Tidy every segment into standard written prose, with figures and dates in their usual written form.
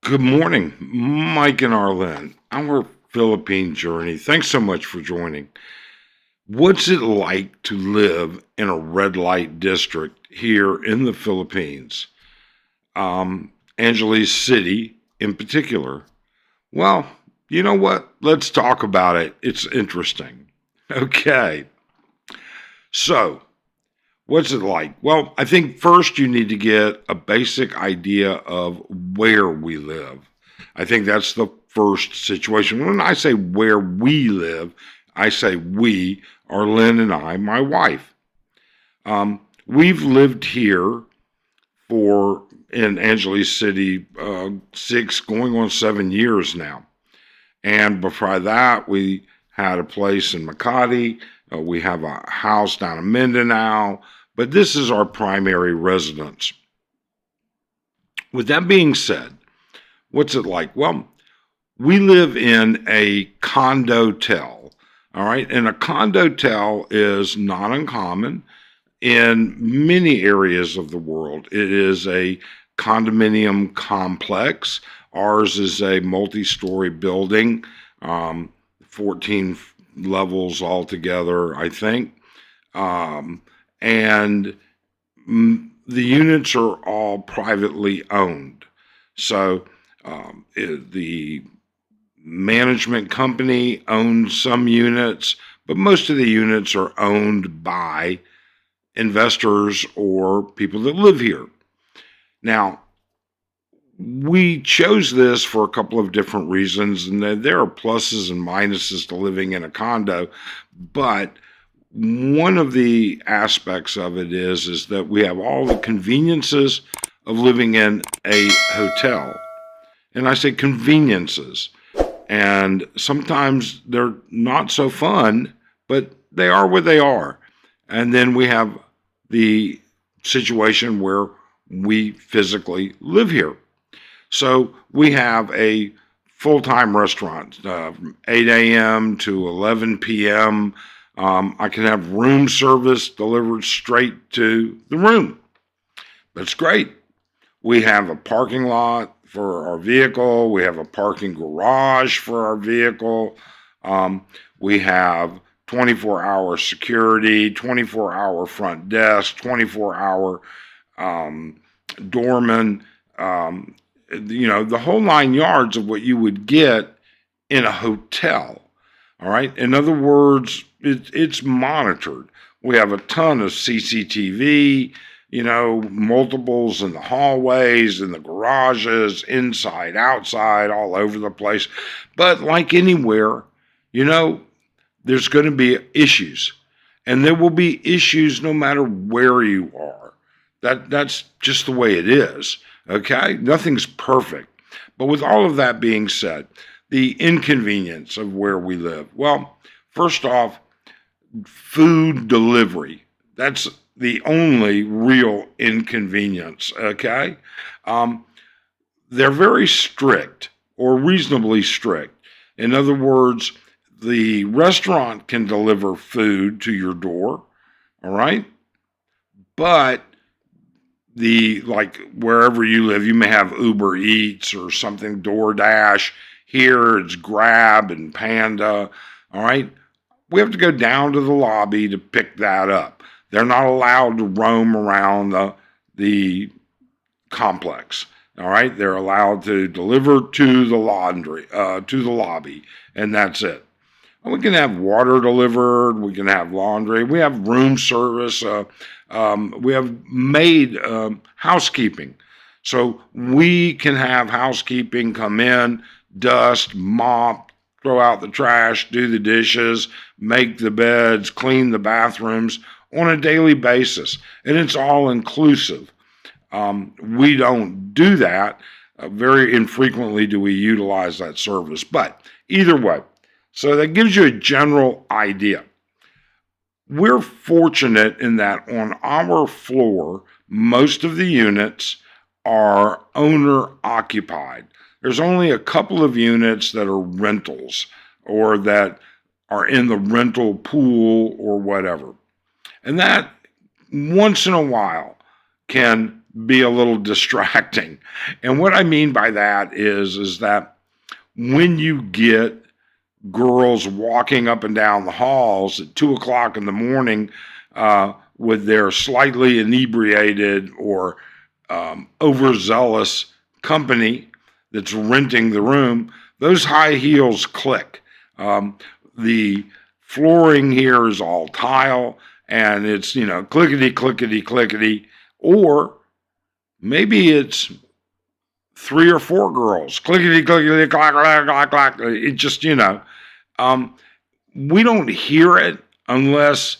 Good morning, Mike and Arlen. Our Philippine journey. Thanks so much for joining. What's it like to live in a red light district here in the Philippines? Angeles City in particular. Well, you know what? Let's talk about it. It's interesting. Okay. So, what's it like? Well, I think first you need to get a basic idea of where we live. I think that's the first situation. When I say where we live, I say we are Lynn and I, my wife. We've lived here for in Angeles City 6 going on 7 years now. And before that, we had a place in Makati. We have a house down in Mindanao, but this is our primary residence. With that being said, what's it like? Well, we live in a condo-tel, all right? And a condo-tel is not uncommon in many areas of the world. It is a condominium complex. Ours is a multi-story building, 14 levels altogether, I think. And the units are all privately owned. So the management company owns some units, but most of the units are owned by investors or people that live here. Now, we chose this for a couple of different reasons, and there are pluses and minuses to living in a condo, but one of the aspects of it is that we have all the conveniences of living in a hotel. And I say conveniences, and sometimes they're not so fun, but they are what they are. And then we have the situation where we physically live here. So we have a full-time restaurant from 8 a.m. to 11 p.m. I can have room service delivered straight to the room. That's great. We have a parking lot for our vehicle. We have a parking garage for our vehicle. We have 24-hour security, 24-hour front desk, 24-hour doorman. The whole 9 yards of what you would get in a hotel. All right. In other words, it's monitored. We have a ton of CCTV, multiples in the hallways, in the garages, inside, outside, all over the place. But like anywhere, there's going to be issues. And there will be issues no matter where you are. That's just the way it is. Okay? Nothing's perfect. But with all of that being said, the inconvenience of where we live. Well, first off, food delivery. That's the only real inconvenience, okay? They're very strict or reasonably strict. In other words, the restaurant can deliver food to your door, all right? But wherever you live, you may have Uber Eats or something, DoorDash. Here it's Grab and Panda, all right? We have to go down to the lobby to pick that up. They're not allowed to roam around the complex, all right? They're allowed to deliver to the lobby, and that's it. We can have water delivered. We can have laundry. We have room service. We have maid housekeeping. So we can have housekeeping come in, dust, mop, throw out the trash, do the dishes, make the beds, clean the bathrooms on a daily basis. And it's all inclusive. We don't do that. Very infrequently do we utilize that service. But either way, so that gives you a general idea. We're fortunate in that on our floor, most of the units are owner occupied. There's only a couple of units that are rentals or that are in the rental pool or whatever. And that once in a while can be a little distracting. And what I mean by that is that when you get girls walking up and down the halls at 2 o'clock in the morning with their slightly inebriated or overzealous company that's renting the room, those high heels click. The flooring here is all tile, and it's, clickety, clickety, clickety, or maybe it's 3 or 4 girls, clickety, clickety, clack, clack, clack, clack. It just, we don't hear it unless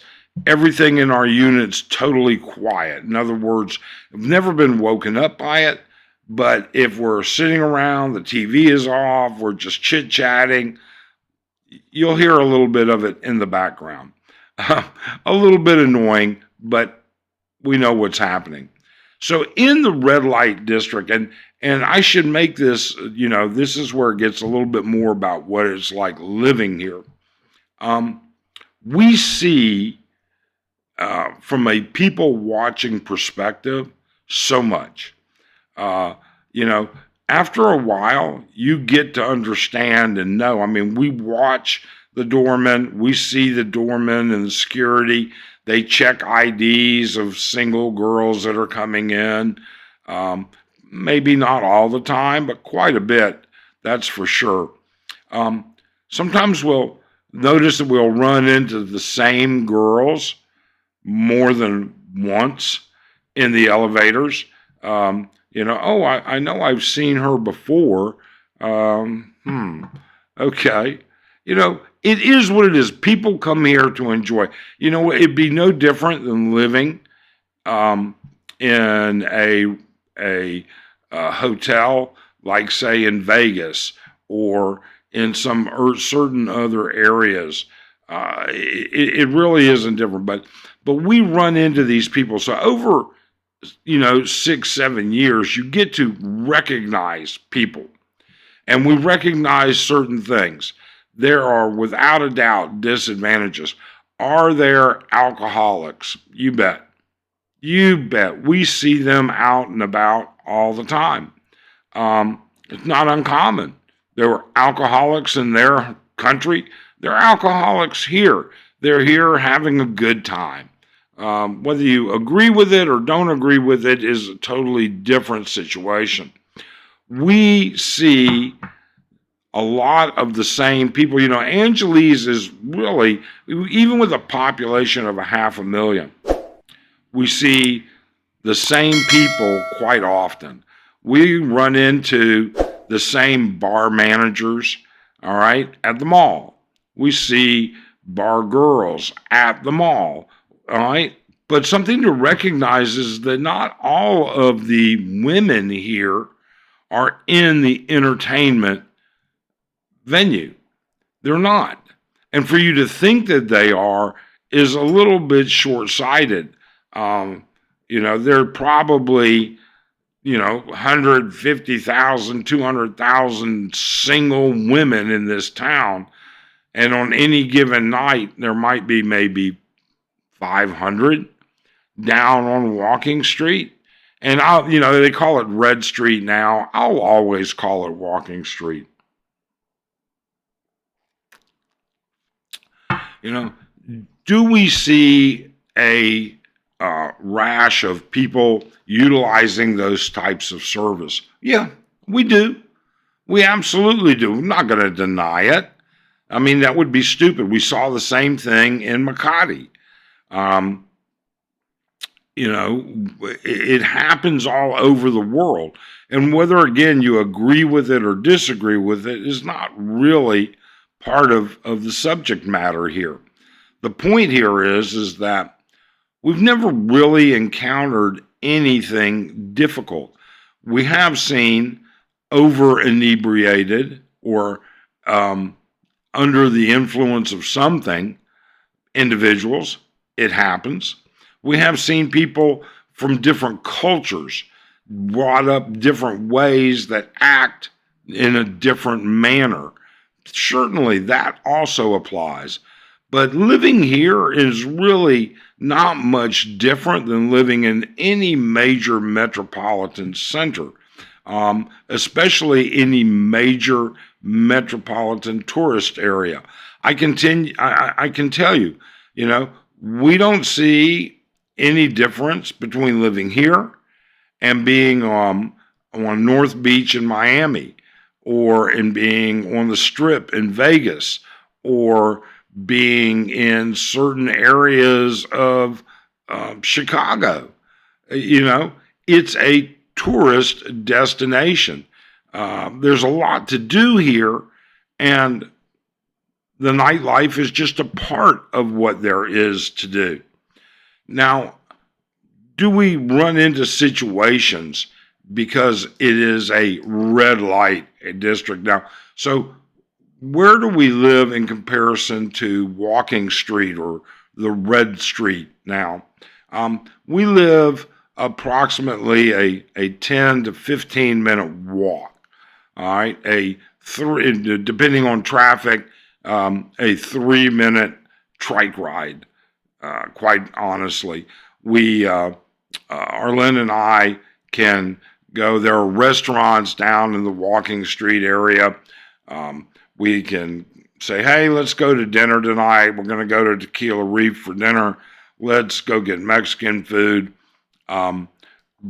everything in our unit's totally quiet. In other words, I've never been woken up by it, but if we're sitting around, the TV is off, we're just chit-chatting, you'll hear a little bit of it in the background. A little bit annoying, but we know what's happening. So in the red light district, and I should make this, this is where it gets a little bit more about what it's like living here. We see, from a people watching perspective, so much. After a while, you get to understand and know. I mean, we watch the doorman, we see the doorman and the security. They check IDs of single girls that are coming in. Maybe not all the time, but quite a bit, that's for sure. Sometimes we'll notice that we'll run into the same girls more than once in the elevators. I know I've seen her before. Okay. It is what it is. People come here to enjoy. It'd be no different than living in a hotel, like say in Vegas or in some certain other areas. It really isn't different, but we run into these people. So over 6-7 years, you get to recognize people, and we recognize certain things. There are, without a doubt, disadvantages. Are there alcoholics? You bet. We see them out and about all the time. It's not uncommon. There were alcoholics in their country. There are alcoholics here. They're here having a good time. Whether you agree with it or don't agree with it is a totally different situation. We see a lot of the same people. Angeles is really, even with a population of 500,000, we see the same people quite often. We run into the same bar managers, all right, at the mall. We see bar girls at the mall, all right? But something to recognize is that not all of the women here are in the entertainment venue. They're not. And for you to think that they are is a little bit short-sighted. They're probably, 150,000, 200,000 single women in this town. And on any given night, there might be maybe 500 down on Walking Street. And they call it Red Street now. I'll always call it Walking Street. Do we see a rash of people utilizing those types of service? Yeah, we do. We absolutely do. I'm not going to deny it. I mean, that would be stupid. We saw the same thing in Makati. It happens all over the world. And whether, again, you agree with it or disagree with it is not really part of the subject matter here. The point here is that we've never really encountered anything difficult. We have seen over inebriated or under the influence of something individuals. It happens. We have seen people from different cultures brought up different ways that act in a different manner. Certainly that also applies. But living here is really not much different than living in any major metropolitan center, especially any major metropolitan tourist area. I can tell you, you know, we don't see any difference between living here and being on North Beach in Miami, or in being on the Strip in Vegas, or being in certain areas of Chicago. You know, it's a tourist destination. There's a lot to do here, and the nightlife is just a part of what there is to do. Now, do we run into situations because it is a red light district? Now, so where do we live in comparison to Walking Street or the Red Street now? We live approximately a 10 to 15 minute walk. All right, depending on traffic, a 3 minute trike ride. Quite honestly, Arlen and I can go. There are restaurants down in the Walking Street area. We can say, hey, let's go to dinner tonight. We're going to go to Tequila Reef for dinner. Let's go get Mexican food, Don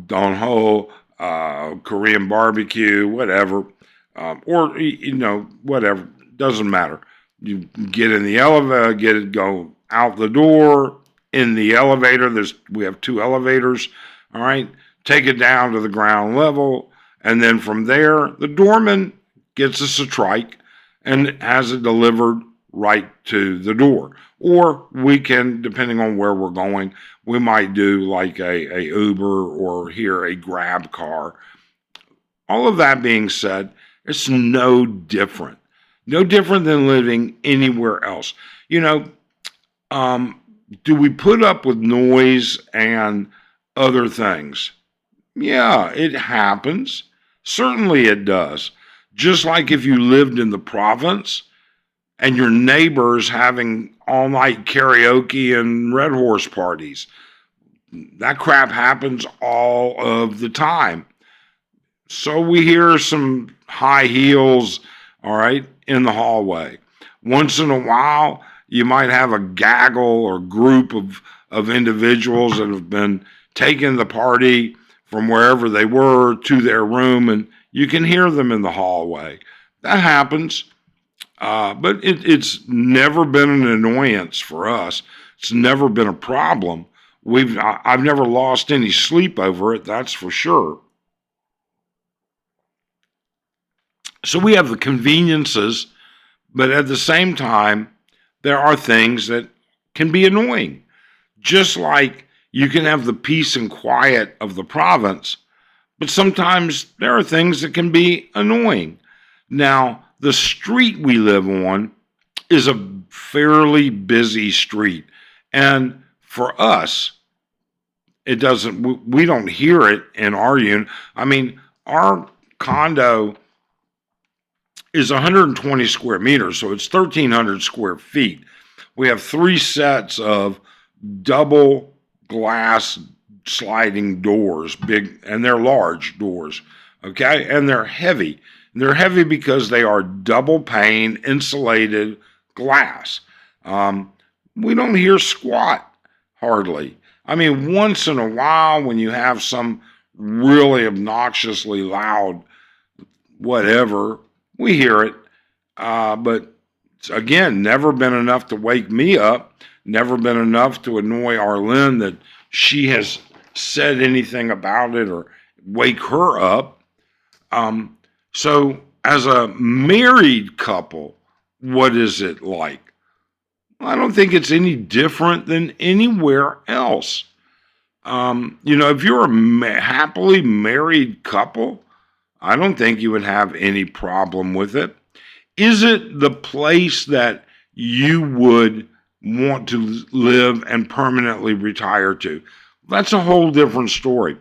Ho, Korean barbecue, whatever, or whatever. Doesn't matter. You get in the elevator, go out the door in the elevator. We have 2 elevators. All right, take it down to the ground level, and then from there, the doorman gets us a trike and has it delivered right to the door. Or we can, depending on where we're going, we might do like a Uber, or here a Grab car. All of that being said, it's no different. No different than living anywhere else. Do we put up with noise and other things? Yeah, it happens. Certainly it does. Just like if you lived in the province and your neighbors having all night karaoke and Red Horse parties. That crap happens all of the time. So we hear some high heels, all right, in the hallway. Once in a while, you might have a gaggle or group of individuals that have been taking the party from wherever they were to their room, and you can hear them in the hallway. That happens, but it's never been an annoyance for us. It's never been a problem. I've never lost any sleep over it, that's for sure. So we have the conveniences, but at the same time, there are things that can be annoying. Just like you can have the peace and quiet of the province, but sometimes there are things that can be annoying. Now, the street we live on is a fairly busy street. And for us, we don't hear it in our unit. I mean, our condo is 120 square meters, so it's 1,300 square feet. We have 3 sets of double glass sliding doors, big, and they're large doors, okay? And they're heavy. They're heavy because they are double pane insulated glass. We don't hear squat, hardly. I mean, once in a while when you have some really obnoxiously loud whatever, we hear it, but again, never been enough to wake me up, never been enough to annoy Arlene that she has said anything about it or wake her up. So as a married couple, what is it like? I don't think it's any different than anywhere else. If you're a happily married couple, I don't think you would have any problem with it. Is it the place that you would want to live and permanently retire to? That's a whole different story.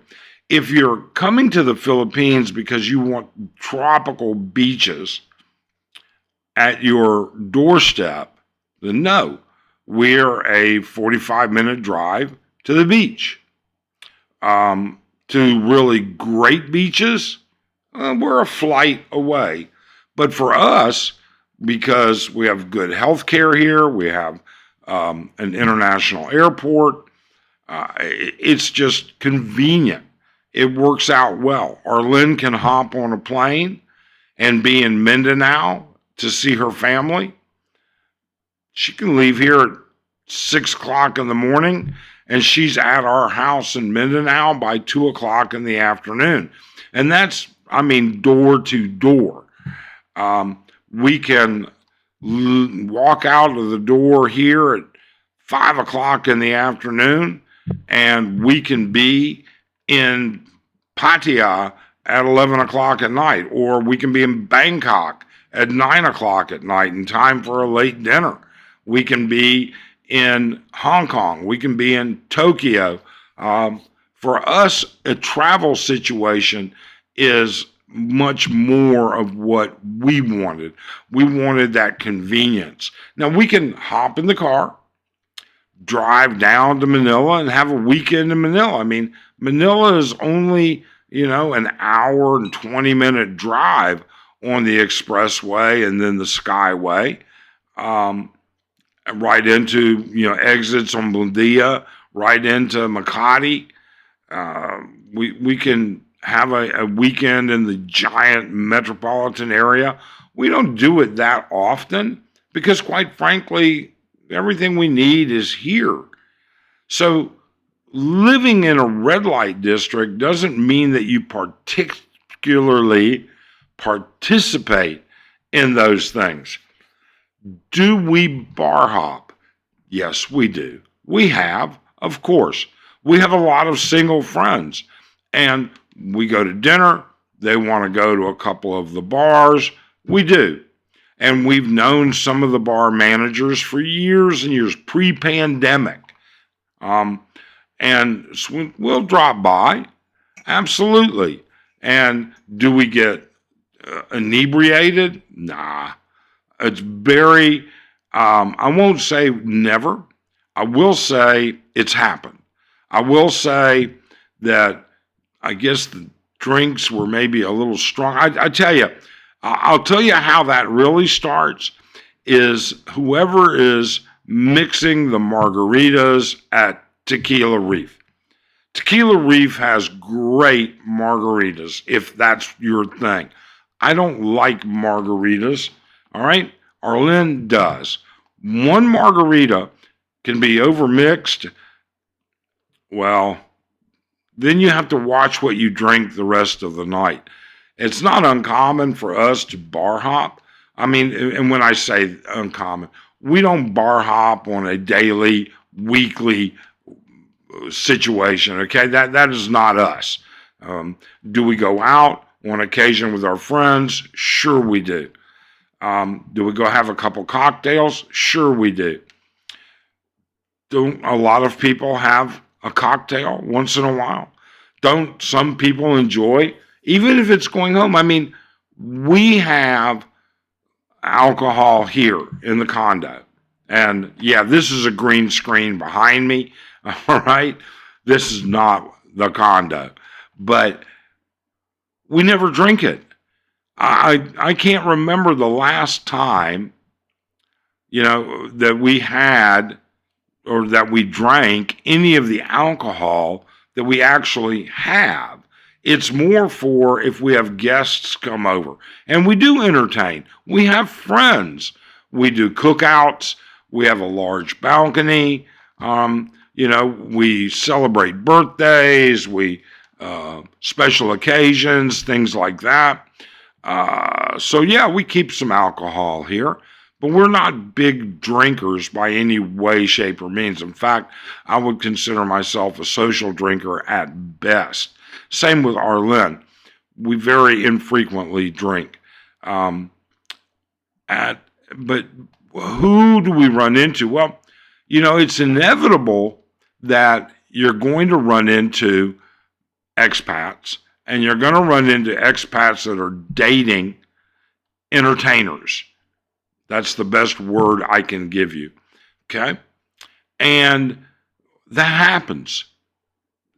If you're coming to the Philippines because you want tropical beaches at your doorstep, then no. we're a 45-minute drive to the beach. To really great beaches, we're a flight away. But for us, because we have good health care here, we have an international airport, it's just convenient. It works out well. Arlene can hop on a plane and be in Mindanao to see her family. She can leave here at 6 o'clock in the morning, and she's at our house in Mindanao by 2 o'clock in the afternoon. And that's, door to door. We can walk out of the door here at 5 o'clock in the afternoon, and we can be in Pattaya at 11 o'clock at night, or we can be in Bangkok at 9 o'clock at night in time for a late dinner. We can be in Hong Kong. We can be in Tokyo. For us, a travel situation is much more of what we wanted. We wanted that convenience. Now, we can hop in the car, drive down to Manila, and have a weekend in Manila. Manila is only, an hour and 20-minute drive on the expressway and then the skyway. Right into, exits on Bundia, right into Makati. We can have a weekend in the giant metropolitan area. We don't do it that often because, quite frankly, everything we need is here. So living in a red light district doesn't mean that you particularly participate in those things. Do we bar hop? Yes, we do. We have, of course. We have a lot of single friends, and we go to dinner. They want to go to a couple of the bars. We do. And we've known some of the bar managers for years and years, pre-pandemic. And so we'll drop by. Absolutely. And do we get inebriated? Nah. It's very, I won't say never. I will say it's happened. I will say that I guess the drinks were maybe a little strong. I tell you, I'll tell you how that really starts is whoever is mixing the margaritas at Tequila Reef. Tequila Reef has great margaritas, if that's your thing. I don't like margaritas. All right, Arlene does. One margarita can be overmixed. Well, then you have to watch what you drink the rest of the night. It's not uncommon for us to bar hop. And when I say uncommon, we don't bar hop on a daily, weekly situation. Okay, that is not us. Do we go out on occasion with our friends? Sure, we do. Do we go have a couple cocktails? Sure we do. Don't a lot of people have a cocktail once in a while? Don't some people enjoy, even if it's going home? We have alcohol here in the condo. And yeah, this is a green screen behind me. All right. This is not the condo, but we never drink it. I can't remember the last time, that we had or that we drank any of the alcohol that we actually have. It's more for if we have guests come over. And we do entertain. We have friends. We do cookouts. We have a large balcony. We celebrate birthdays. We special occasions, things like that. So yeah, we keep some alcohol here, but we're not big drinkers by any way, shape, or means. In fact, I would consider myself a social drinker at best. Same with Arlene. We very infrequently drink. But who do we run into? Well, it's inevitable that you're going to run into expats, and you're going to run into expats that are dating entertainers. That's the best word I can give you. Okay? And that happens.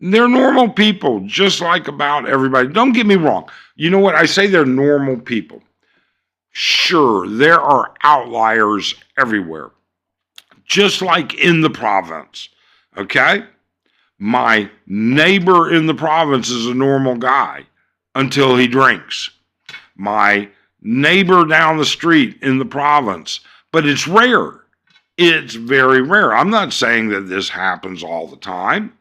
They're normal people, just like about everybody. Don't get me wrong. You know what? I say they're normal people. Sure, there are outliers everywhere, just like in the province. Okay? My neighbor in the province is a normal guy until he drinks. My neighbor down the street in the province, but it's rare. It's very rare. I'm not saying that this happens all the time.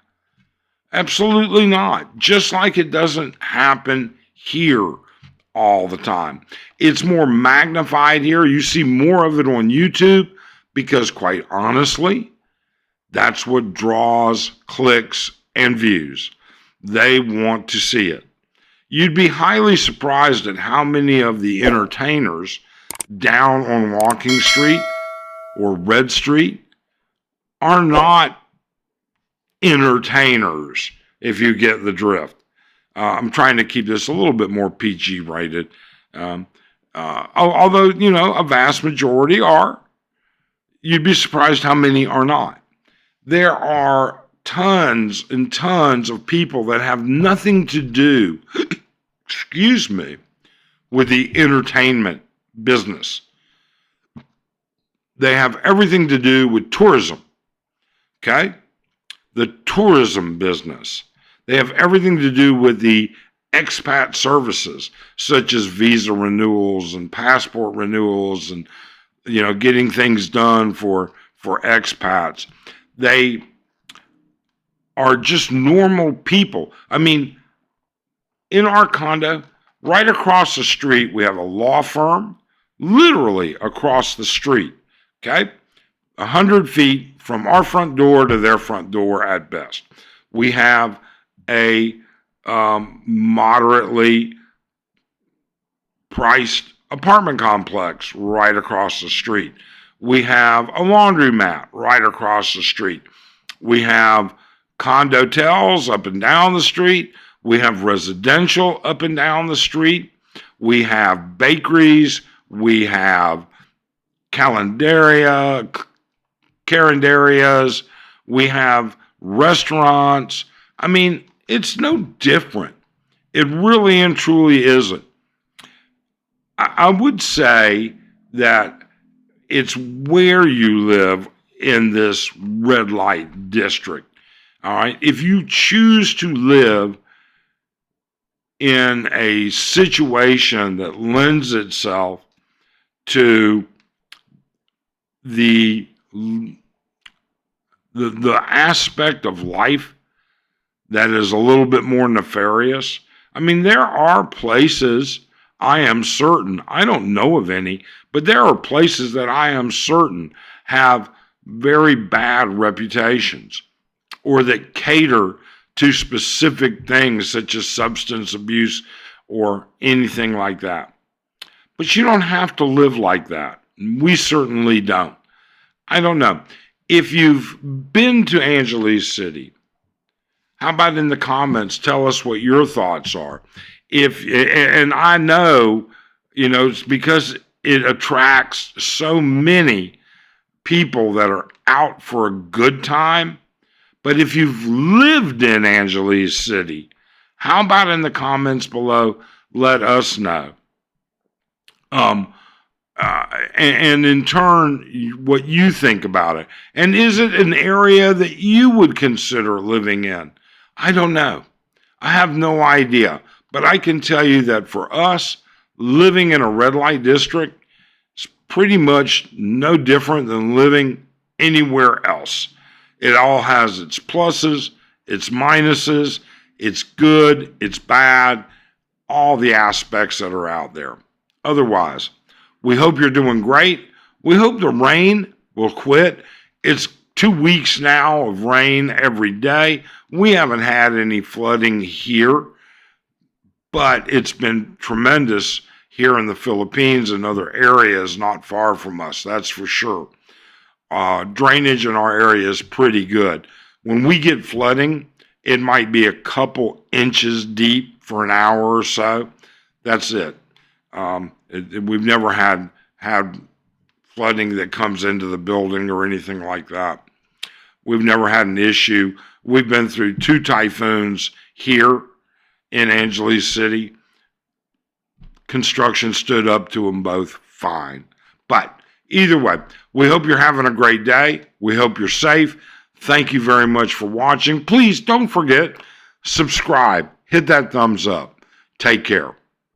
Absolutely not. Just like it doesn't happen here all the time. It's more magnified here. You see more of it on YouTube because, quite honestly, that's what draws clicks and views. They want to see it. You'd be highly surprised at how many of the entertainers down on Walking Street or Red Street are not entertainers, if you get the drift. I'm trying to keep this a little bit more PG rated. Although, a vast majority are. You'd be surprised how many are not. There are tons and tons of people that have nothing to do, excuse me, with the entertainment business. They have everything to do with tourism. Okay? The tourism business. They have everything to do with the expat services, such as visa renewals and passport renewals and, getting things done for expats. They are just normal people. I mean, in our condo, right across the street, we have a law firm, literally across the street, okay? 100 feet from our front door to their front door at best. We have a moderately priced apartment complex right across the street. We have a laundromat right across the street. We have condotels up and down the street. We have residential up and down the street. We have bakeries. We have carinderias. We have restaurants. I mean, it's no different. It really and truly isn't. I would say that it's where you live in this red light district. All right. If you choose to live in a situation that lends itself to the aspect of life that is a little bit more nefarious. I mean, there are places, I am certain, I don't know of any, but there are places that I am certain have very bad reputations or that cater to specific things such as substance abuse or anything like that. But you don't have to live like that. We certainly don't. I don't know. If you've been to Angeles City, how about in the comments, tell us what your thoughts are. And I know, it's because it attracts so many people that are out for a good time. But if you've lived in Angeles City, how about in the comments below, let us know. And in turn, what you think about it. And is it an area that you would consider living in? I don't know. I have no idea. But I can tell you that for us, living in a red light district is pretty much no different than living anywhere else. It all has its pluses, its minuses, it's good, it's bad, all the aspects that are out there. Otherwise, we hope you're doing great. We hope the rain will quit. It's 2 weeks now of rain every day. We haven't had any flooding here, but it's been tremendous here in the Philippines and other areas not far from us, that's for sure. Drainage in our area is pretty good. When we get flooding, it might be a couple inches deep for an hour or so. That's it. We've never had flooding that comes into the building or anything like that. We've never had an issue. We've been through 2 typhoons here in Angeles City. Construction stood up to them both fine. But either way, we hope you're having a great day. We hope you're safe. Thank you very much for watching. Please don't forget, subscribe. Hit that thumbs up. Take care.